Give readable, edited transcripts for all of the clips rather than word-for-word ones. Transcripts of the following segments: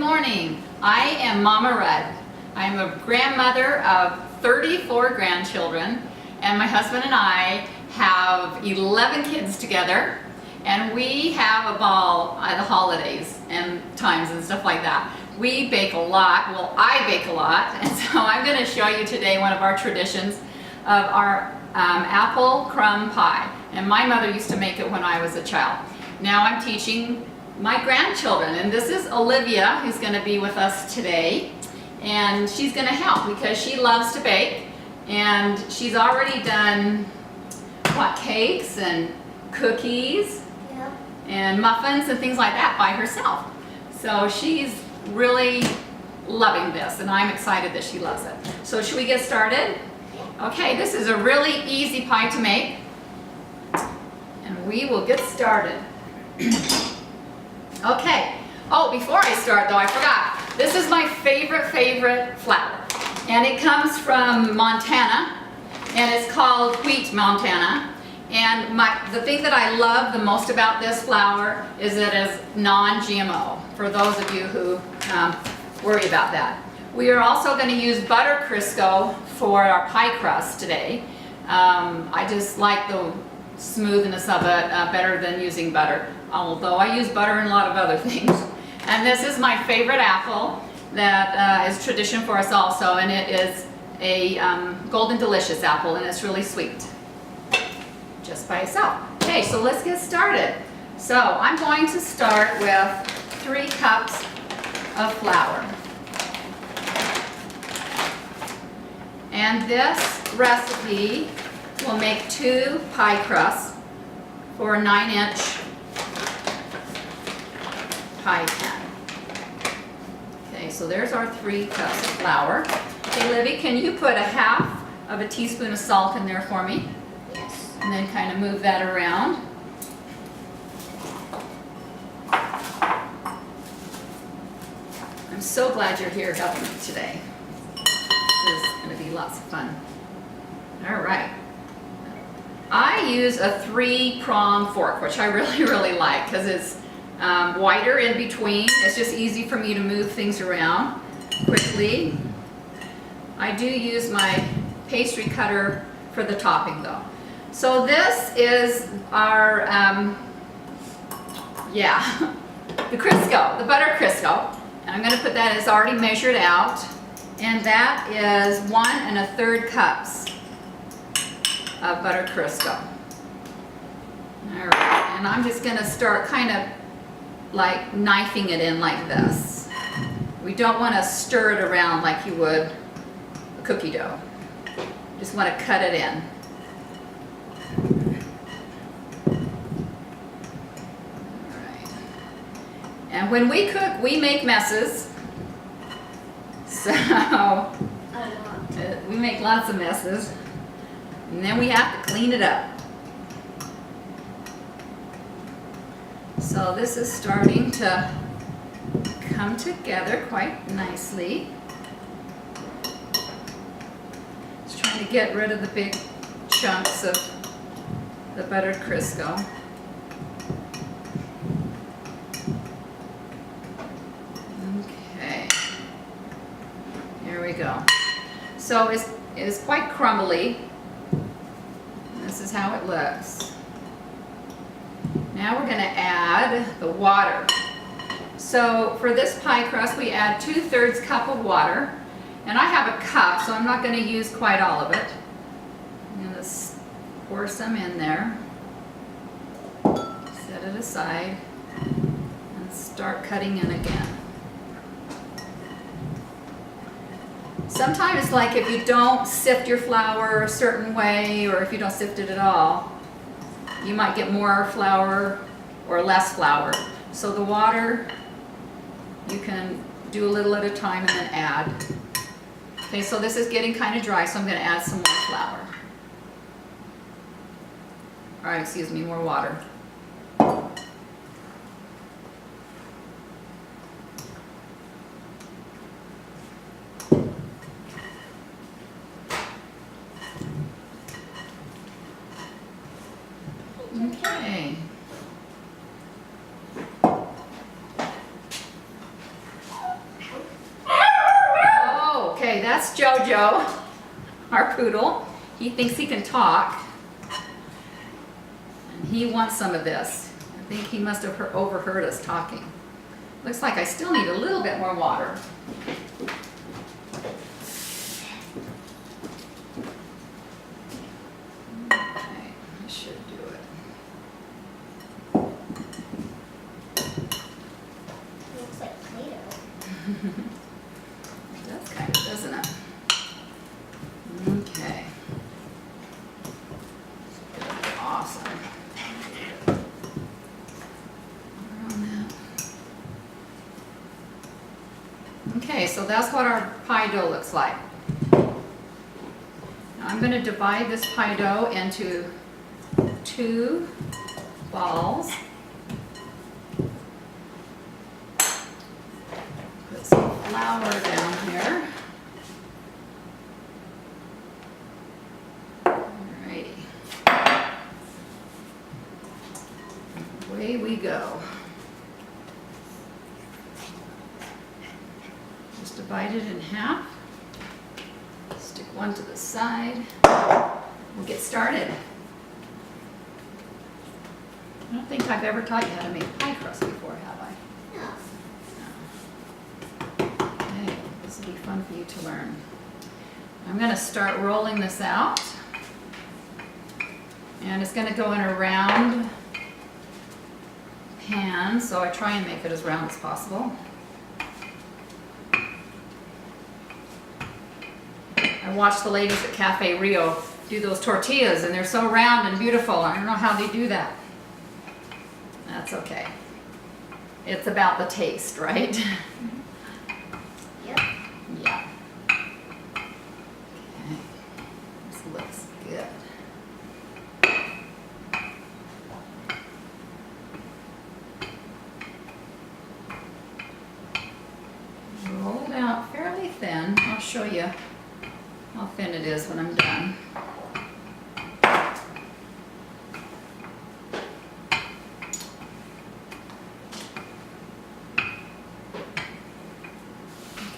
morning. I am Mama Rudd. I'm a grandmother of 34 grandchildren, and my husband and I have 11 kids together, and we have a ball at the holidays and times and stuff like that. We bake a lot. Well, I bake a lot, and so I'm going to show you today one of our traditions of our apple crumb pie. And my mother used to make it when I was a child. Now I'm teaching my grandchildren, and this is Olivia, who's going to be with us today, and she's going to help because she loves to bake, and she's already done cakes and cookies, Yep. and muffins and things like that by herself. So she's really loving this, and I'm excited that she loves it. So should we get started? Okay, this is a really easy pie to make, and we will get started. Okay. Oh, before I start though, I forgot. This is my favorite flour, and it comes from Montana, and it's called Wheat Montana. And the thing that I love the most about this flour is it is non-GMO, for those of you who worry about that. We are also going to use butter Crisco for our pie crust today. I just like the smoothness of it better than using butter, although I use butter in a lot of other things. And this is my favorite apple that is tradition for us also, and it is a Golden Delicious apple, and it's really sweet just by itself. Okay, so let's get started. So I'm going to start with 3 cups of flour. And this recipe will make 2 pie crusts for a 9-inch pie pan. Okay, so there's our 3 cups of flour. Okay, Livy, can you put 1/2 teaspoon of salt in there for me? Yes. And then kind of move that around. I'm so glad you're here helping me today. This is going to be lots of fun. All right. I use a 3-prong fork, which I really like because it's wider in between. It's just easy for me to move things around quickly. I do use my pastry cutter for the topping though. So this is our, the Crisco, the butter Crisco. And I'm going to put that, it's already measured out. And that is 1 1/3 cups of butter Crisco. All right, and I'm just going to start kind of like knifing it in like this. We don't want to stir it around like you would a cookie dough. Just want to cut it in. All right. And when we cook, we make messes. So we make lots of messes. And then we have to clean it up. So this is starting to come together quite nicely. Just trying to get rid of the big chunks of the buttered Crisco. Okay, here we go. So it's quite crumbly. This is how it looks. Now we're going to add the water. So for this pie crust, we add 2/3 cup of water. And I have a cup, so I'm not going to use quite all of it. I'm going to pour some in there. Set it aside. And start cutting in again. Sometimes, like if you don't sift your flour a certain way, or if you don't sift it at all, you might get more flour or less flour. So the water, you can do a little at a time and then add. Okay, so this is getting kind of dry, so I'm going to add some more flour. All right, excuse me, more water. Okay. That's Jojo, our poodle. He thinks he can talk. And he wants some of this. I think he must have overheard us talking. Looks like I still need a little bit more water. Okay, I should do it. Looks like Play-Doh. It does kind of, doesn't it? Okay. Awesome. Around that. Okay, so that's what our pie dough looks like. Now I'm going to divide this pie dough into 2 balls. Put some flour down here. Alrighty. Away we go. Just divide it in half. Stick one to the side. We'll get started. I don't think I've ever taught you how to make pie crust before, have I? No. Okay, this will be fun for you to learn. I'm going to start rolling this out. And it's going to go in a round pan, so I try and make it as round as possible. I watched the ladies at Cafe Rio do those tortillas, and they're so round and beautiful. I don't know how they do that. That's okay. It's about the taste, right? Yep. Yeah. Okay. This looks good. Roll it out fairly thin. I'll show you how thin it is when I'm done.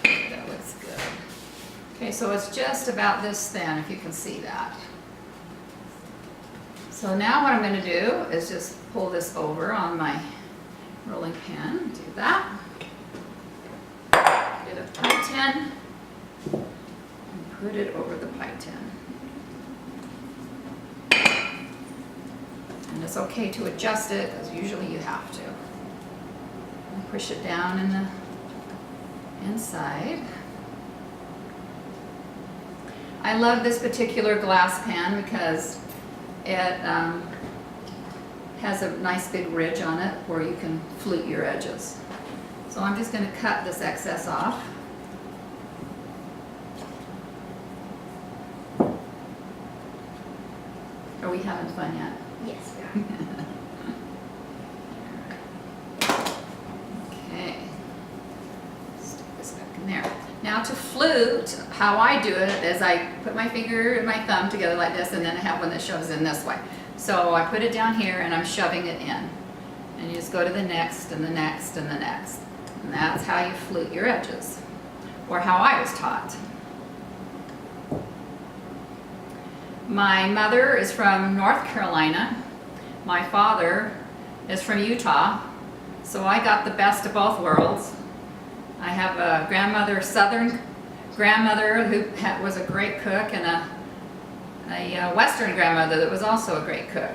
Okay, that looks good. Okay, so it's just about this thin, if you can see that. So now what I'm going to do is just pull this over on my rolling pin. Do that. Get a pie tin and put it over the pie tin. And it's okay to adjust it, because usually you have to. And push it down in the inside. I love this particular glass pan because it has a nice big ridge on it where you can flute your edges. So I'm just going to cut this excess off. Are we having fun yet? Yes, we are. Okay. Stick this back in there. Now to flute, how I do it is I put my finger and my thumb together like this, and then I have one that shoves in this way. So I put it down here and I'm shoving it in. And you just go to the next and the next and the next. And that's how you flute your edges, or how I was taught. My mother is from North Carolina. My father is from Utah. So I got the best of both worlds. I have a grandmother, Southern grandmother, who was a great cook, and a Western grandmother that was also a great cook.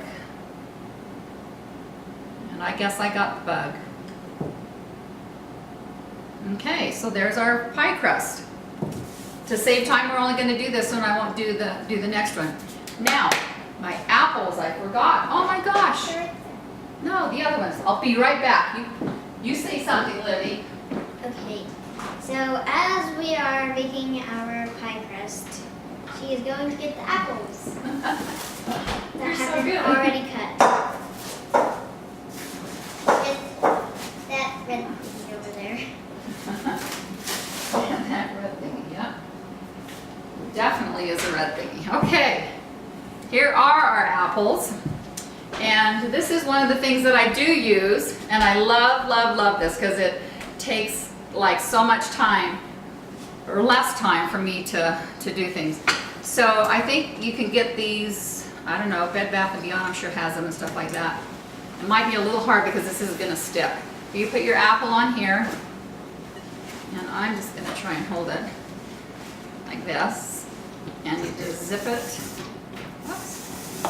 And I guess I got the bug. Okay, so there's our pie crust. To save time, we're only going to do this one. I won't do the next one. Now, my apples, I forgot. Oh my gosh. They're right No, the other ones. I'll be right back. You say something, Livy. there. Okay. So as we are making our pie crust, she is going to get the apples that You're so have been good. already cut. It's that red thingy over there. That red thingy, yeah. Definitely is a red thingy. Okay, here are our apples. And this is one of the things that I do use, and I love, love, love this because it takes like so much time. or less time for me to do things. So I think you can get these, I don't know, Bed Bath & Beyond I'm sure has them and stuff like that. It might be a little hard because this is gonna stick. You put your apple on here, and I'm just gonna try and hold it like this, and you just zip it. Oops.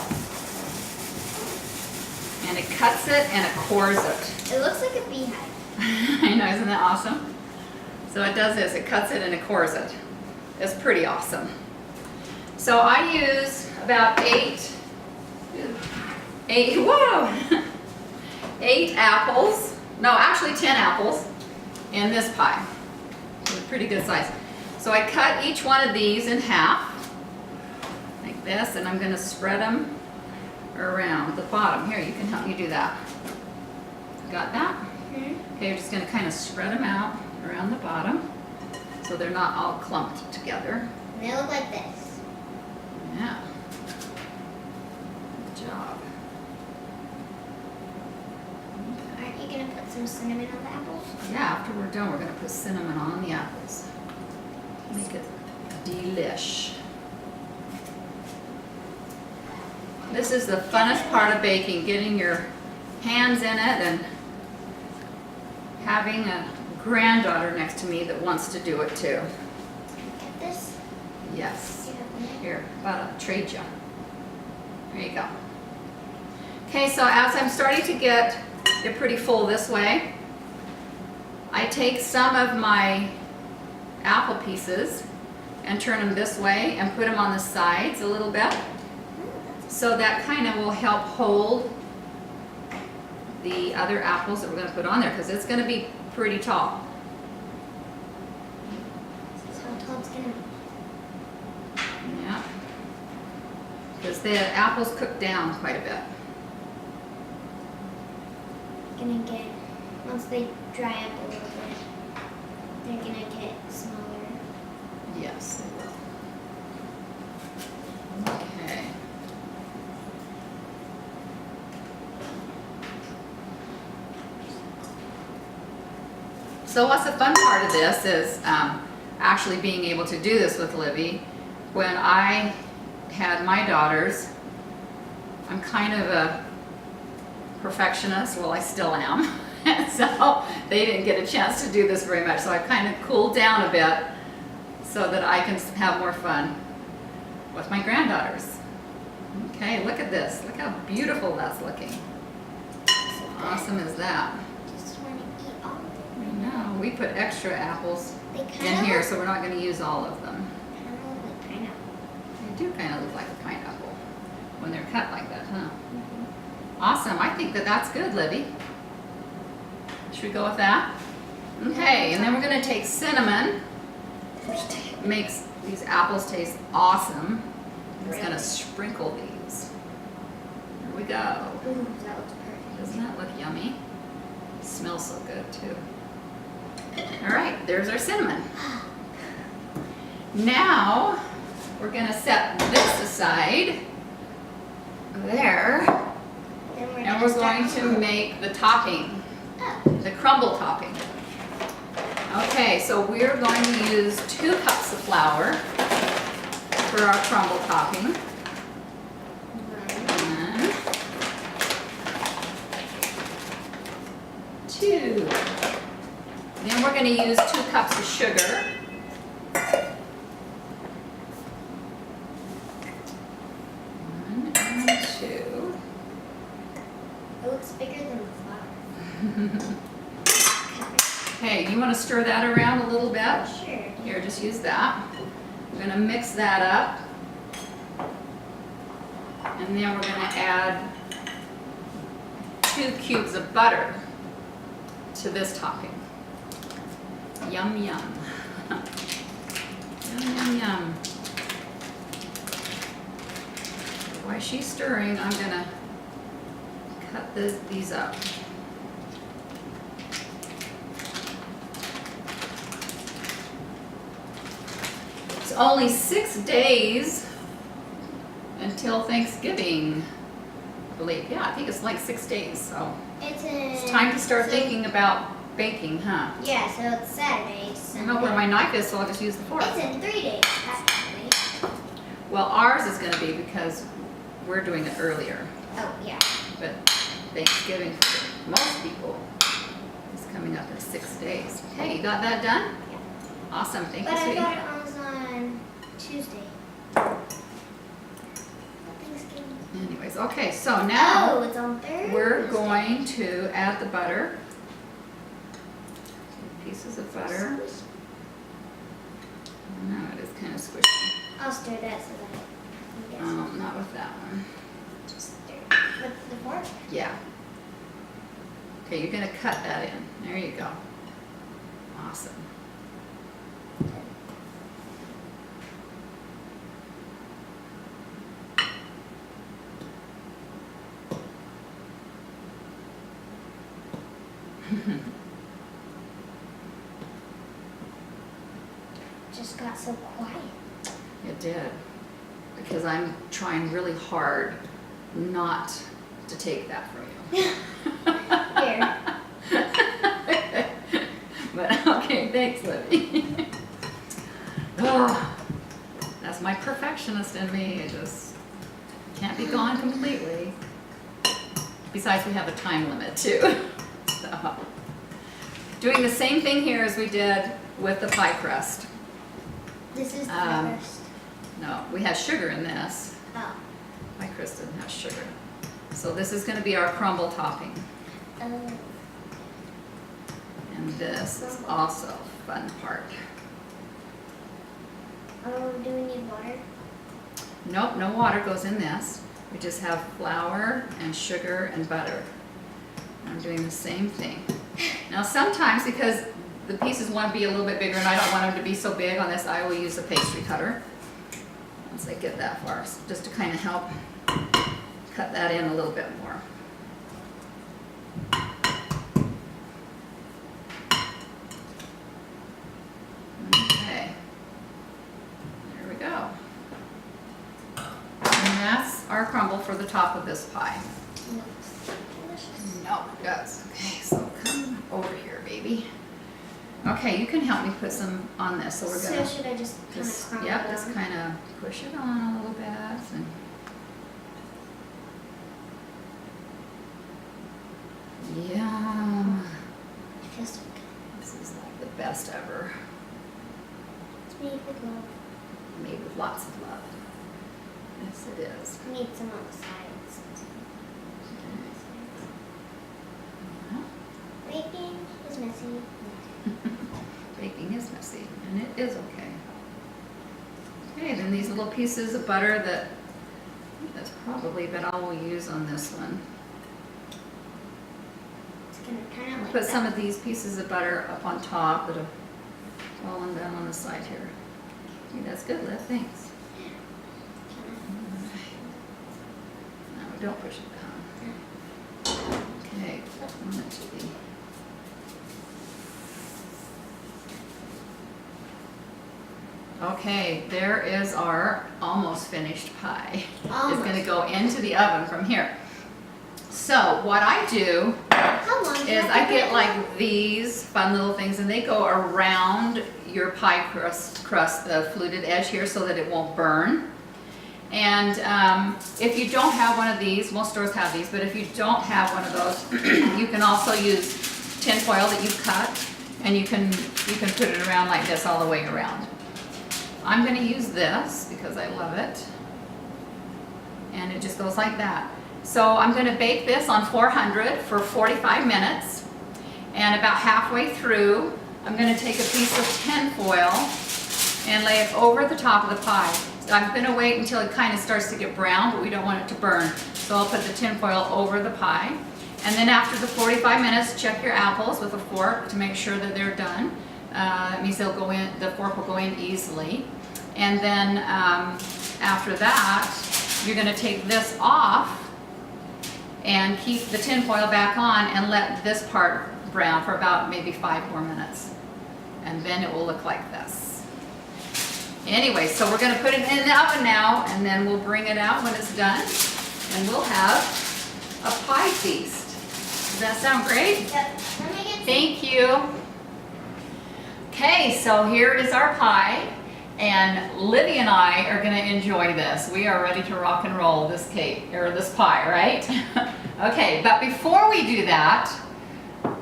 And it cuts it and it cores it. It looks like a beehive. I know, isn't that awesome? So it does this, it cuts it and it cores it. It's pretty awesome. So I use about eight, whoa, 8 apples. No, actually 10 apples in this pie. It's a pretty good size. So I cut each one of these in half, like this, and I'm gonna spread them around the bottom. Here, you can help me do that. Got that? Mm-hmm. Okay, you're just gonna kind of spread them out around the bottom so they're not all clumped together. And they look like this. Yeah. Good job. Aren't you gonna put some cinnamon on the apples? Yeah, after we're done, we're gonna put cinnamon on the apples. Make it delish. This is the funnest part of baking, getting your hands in it and having a granddaughter next to me that wants to do it too. Get this? Yes. You have one there? Here, about to trade you. There you go. Okay, so as I'm starting to get it pretty full this way, I take some of my apple pieces and turn them this way and put them on the sides a little bit. So that kind of will help hold the other apples that we're going to put on there because it's going to be pretty tall. This is how tall it's gonna be. Yeah. Because the apples cook down quite a bit. Gonna get, once they dry up a little bit, they're gonna get smaller. Yes, they will. Okay. So what's the fun part of this is actually being able to do this with Libby. When I had my daughters, I'm kind of a perfectionist, well I still am, and so they didn't get a chance to do this very much, so I kind of cooled down a bit so that I can have more fun with my granddaughters. Okay, look at this, look how beautiful that's looking. How awesome is that? Just wanna eat all of I them. know, we put extra apples They in kinda here, look, so we're not going to use all of them. kinda look like pineapple. They do kind of look like a pineapple when they're cut like that, huh? Awesome, I think that that's good, Libby. Should we go with that? Okay, and then we're going to take cinnamon, which makes these apples taste awesome. I'm just going to sprinkle these. Here we go. Ooh, that looks perfect. Doesn't that look yummy? Smells so good too. All right, there's our cinnamon. Now we're gonna set this aside there, Then and we're going to make the topping, Oh, the crumble topping. Okay, so we're going to use 2 cups of flour for our crumble topping. 1, 2. Then we're going to use 2 cups of sugar. 1 and 2. it looks bigger than the flower. Okay, you want to stir that around a little bit? Sure. Here, just use that. We're going to mix that up. And then we're going to add 2 cubes of butter to this topping. Yum, yum. Yum, yum, yum. While she's stirring, I'm going to cut these up. It's only 6 days until Thanksgiving, I believe. Yeah, I think it's like 6 days, so It's it's time to start thinking about baking, huh? Yeah, so it's Saturday. I Sunday. don't know where my knife is, so I'll just use the fork. It's in 3 days, actually. Well, ours is gonna be because we're doing it earlier, Oh, yeah. but Thanksgiving for most people is coming up in 6 days. Hey, you got that done? Yeah. Awesome, thank But you, I sweetie. got it on Tuesday. Thanksgiving. Anyways, okay, so now Oh, it's on Thursday. we're going to add the butter. 2 pieces of butter. No, it is kind of squishy. I'll stir that so that you guys Not with that one. just stir it with the fork. Yeah. Okay, you're gonna cut that in. There you go. Awesome. Just got so quiet. It did. Because I'm trying really hard not to take that from you. Here. But okay, thanks, Libby. Oh, that's my perfectionist in me. It just can't be gone completely. Besides, we have a time limit too. So, doing the same thing here as we did with the pie crust. This is the first. No, we have sugar in this. Oh. Pie crust doesn't have sugar. So this is going to be our crumble topping. Oh. And this is also a fun part. Oh, do we need water? Nope, no water goes in this. We just have flour and sugar and butter. I'm doing the same thing. Now sometimes, because the pieces want to be a little bit bigger and I don't want them to be so big on this, I will use a pastry cutter once I get that far, so just to kind of help cut that in a little bit more. Okay, there we go. And that's our crumble for the top of this pie. Looks delicious. No, it does. Okay, so come over here, baby. Okay, you can help me put some on this, so we're So gonna should I just kind of just, crumble yep, it just on? kind of push it on a little bit and yum. It feels so good. This is like the best ever, It's made with love. made with lots of love. Yes, it is. We need some on the sides. Baking is messy. Baking is messy, and it is okay. Okay, then these little pieces of butter that's probably about all we'll use on this one. It's gonna turn out like Put some that. of these pieces of butter up on top that have fallen down on the side here. Okay, that's good, Liv, thanks. No, don't push it down. Okay, I want it to be. Okay, there is our almost finished pie. It's Almost. gonna go into the oven from here. So what I do How long do you is have to I put get it like these fun little things and they go around your pie crust, the fluted edge here, so that it won't burn. And if you don't have one of these, most stores have these, but if you don't have one of those, you can also use tin foil that you cut, and you can put it around like this all the way around. I'm going to use this because I love it, and it just goes like that. So I'm going to bake this on 400 for 45 minutes, and about halfway through, I'm going to take a piece of tin foil and lay it over the top of the pie. I'm going to wait until it kind of starts to get brown, but we don't want it to burn. So I'll put the tin foil over the pie. And then after the 45 minutes, check your apples with a fork to make sure that they're done. That means they'll go in, the fork will go in easily. And then after that, you're going to take this off and keep the tin foil back on and let this part brown for about maybe 5 more minutes. And then it will look like this. Anyway, so we're going to put it in the oven now, and then we'll bring it out when it's done, and we'll have a pie feast. Does that sound great? Yep. Let me get Thank you. Okay, so here is our pie, and Livy and I are going to enjoy this. We are ready to rock and roll this cake, or this pie, right? Okay, but before we do that,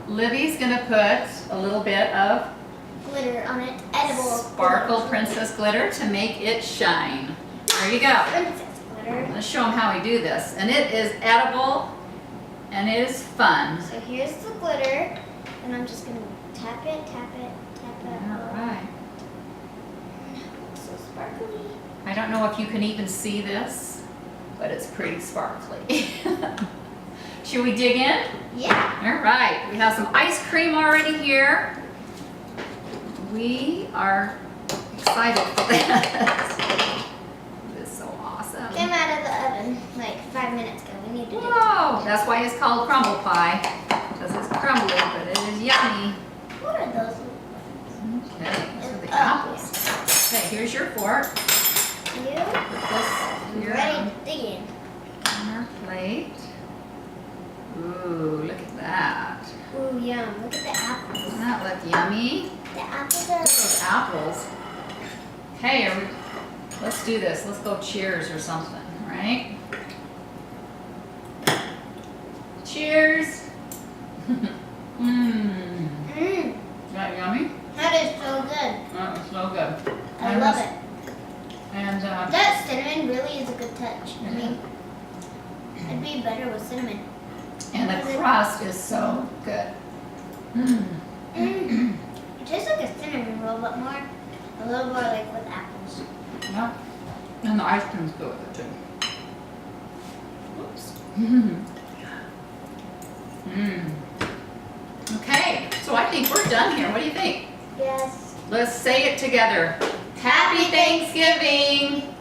Livy's going to put a little bit of Glitter on it. Edible. Sparkle Princess glitter to make it shine. There you go. Princess glitter. Let's show them how we do this. And it is edible, and it is fun. So here's the glitter, and I'm just gonna tap it, tap it, tap it. All right. So sparkly. I don't know if you can even see this, but it's pretty sparkly. Should we dig in? Yeah. All right, we have some ice cream already here. We are excited for this. This is so awesome. Came out of the oven like 5 minutes ago. We need to do it. Whoa, that's why it's called crumble pie, because it's crumbly, but it is yummy. What are those? Okay, those are the Oh, apples. Okay, here's your fork. You Put this here ready to dig in? on our plate. Ooh, look at that. Ooh, yum. Look at the apples. Doesn't that look yummy? The apples Look at are. those apples. Okay, let's do this. Let's go cheers or something, right? Cheers. Mmm. Mmm. Is that yummy? That is so good. Oh, it's so good. I love it. And That cinnamon really is a good touch. I mean, it'd be better with cinnamon. and the crust is so good. Mmm. Mmm. It tastes like a cinnamon roll, but a little more like with apples. Yep. And the ice cream's good with it too. Oops. Mmm. Okay, so I think we're done here. What do you think? Yes. Let's say it together. Happy Thanksgiving!